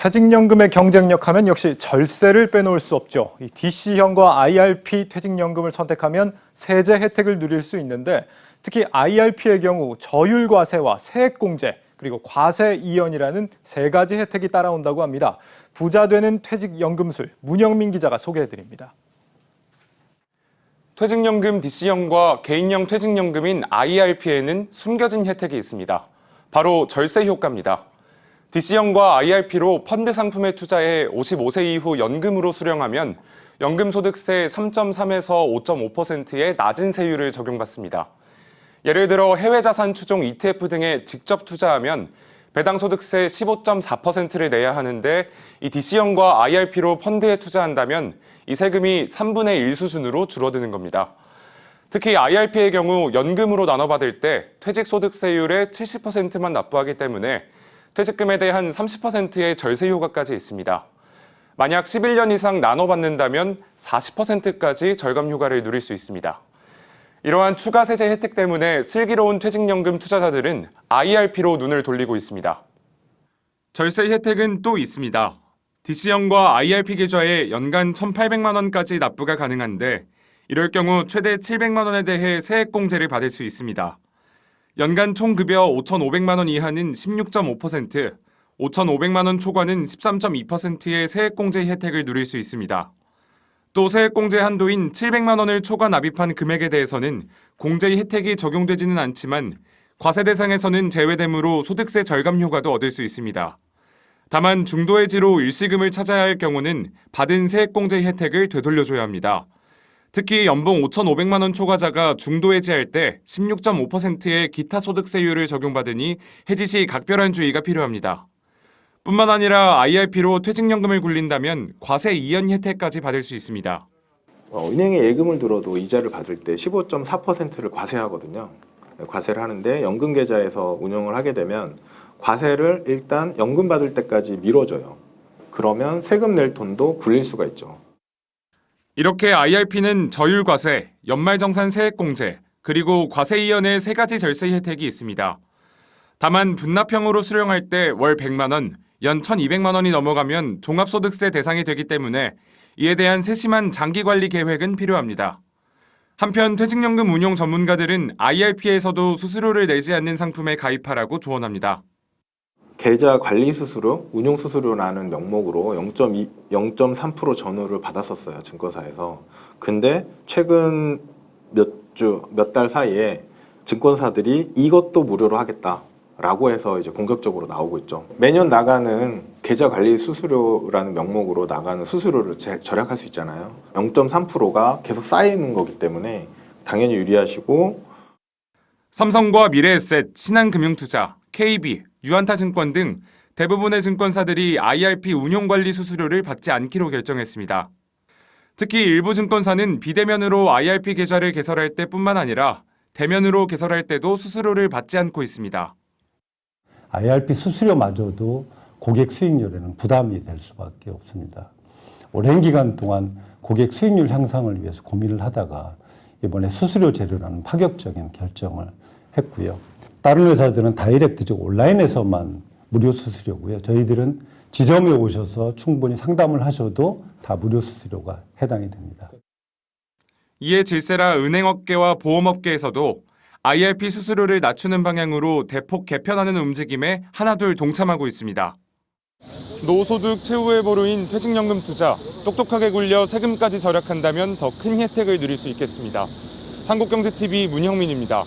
퇴직연금의 경쟁력 하면 역시 절세를 빼놓을 수 없죠. 이 DC형과 IRP 퇴직연금을 선택하면 세제 혜택을 누릴 수 있는데 특히 IRP의 경우 저율과세와 세액공제 그리고 과세 이연이라는 세 가지 혜택이 따라온다고 합니다. 부자 되는 퇴직연금술 문영민 기자가 소개해드립니다. 퇴직연금 DC형과 개인형 퇴직연금인 IRP에는 숨겨진 혜택이 있습니다. 바로 절세 효과입니다. DC형과 IRP로 펀드 상품에 투자해 55세 이후 연금으로 수령하면 연금소득세 3.3에서 5.5%의 낮은 세율을 적용받습니다. 예를 들어 해외자산 추종 ETF 등에 직접 투자하면 배당 소득세 15.4%를 내야 하는데 이 DC형과 IRP로 펀드에 투자한다면 이 세금이 3분의 1 수준으로 줄어드는 겁니다. 특히 IRP의 경우 연금으로 나눠받을 때 퇴직소득세율의 70%만 납부하기 때문에 퇴직금에 대한 30%의 절세 효과까지 있습니다. 만약 11년 이상 나눠받는다면 40%까지 절감 효과를 누릴 수 있습니다. 이러한 추가 세제 혜택 때문에 슬기로운 퇴직연금 투자자들은 IRP로 눈을 돌리고 있습니다. 절세 혜택은 또 있습니다. DC형과 IRP 계좌에 연간 1,800만 원까지 납부가 가능한데 이럴 경우 최대 700만 원에 대해 세액공제를 받을 수 있습니다. 연간 총급여 5,500만 원 이하는 16.5%, 5,500만 원 초과는 13.2%의 세액공제 혜택을 누릴 수 있습니다. 또 세액공제 한도인 700만 원을 초과 납입한 금액에 대해서는 공제 혜택이 적용되지는 않지만 과세 대상에서는 제외되므로 소득세 절감 효과도 얻을 수 있습니다. 다만 중도해지로 일시금을 찾아야 할 경우는 받은 세액공제 혜택을 되돌려줘야 합니다. 특히 연봉 5,500만 원 초과자가 중도해지할 때 16.5%의 기타 소득세율을 적용받으니 해지 시 각별한 주의가 필요합니다. 뿐만 아니라 IRP로 퇴직연금을 굴린다면 과세 이연 혜택까지 받을 수 있습니다. 은행에 예금을 들어도 이자를 받을 때 15.4%를 과세하거든요. 과세를 하는데 연금 계좌에서 운용을 하게 되면 과세를 일단 연금 받을 때까지 미뤄줘요. 그러면 세금 낼 돈도 굴릴 수가 있죠. 이렇게 IRP는 저율과세, 연말정산 세액공제, 그리고 과세 이연의 세 가지 절세 혜택이 있습니다. 다만 분납형으로 수령할 때 월 100만 원, 연 1,200만 원이 넘어가면 종합소득세 대상이 되기 때문에 이에 대한 세심한 장기관리 계획은 필요합니다. 한편 퇴직연금 운용 전문가들은 IRP에서도 수수료를 내지 않는 상품에 가입하라고 조언합니다. 계좌 관리 수수료, 운용 수수료라는 명목으로 0.3% 전후를 받았었어요, 증권사에서. 근데 최근 몇 달 사이에 증권사들이 이것도 무료로 하겠다라고 해서 이제 공격적으로 나오고 있죠. 매년 나가는 계좌 관리 수수료라는 명목으로 나가는 수수료를 절약할 수 있잖아요. 0.3%가 계속 쌓이는 거기 때문에 당연히 유리하시고. 삼성과 미래에셋, 신한금융투자, KB, 유한타증권 등 대부분의 증권사들이 IRP 운용관리 수수료를 받지 않기로 결정했습니다. 특히 일부 증권사는 비대면으로 IRP 계좌를 개설할 때뿐만 아니라 대면으로 개설할 때도 수수료를 받지 않고 있습니다. IRP 수수료마저도 고객 수익률에는 부담이 될 수밖에 없습니다. 오랜 기간 동안 고객 수익률 향상을 위해서 고민을 하다가 이번에 수수료 제로라는 파격적인 결정을 했고요. 다른 회사들은 다이렉트, 즉 온라인에서만 무료 수수료고요. 저희들은 지점에 오셔서 충분히 상담을 하셔도 다 무료 수수료가 해당이 됩니다. 이에 질세라 은행업계와 보험업계에서도 IRP 수수료를 낮추는 방향으로 대폭 개편하는 움직임에 하나둘 동참하고 있습니다. 노소득 최후의 보루인 퇴직연금 투자, 똑똑하게 굴려 세금까지 절약한다면 더 큰 혜택을 누릴 수 있겠습니다. 한국경제TV 문형민입니다.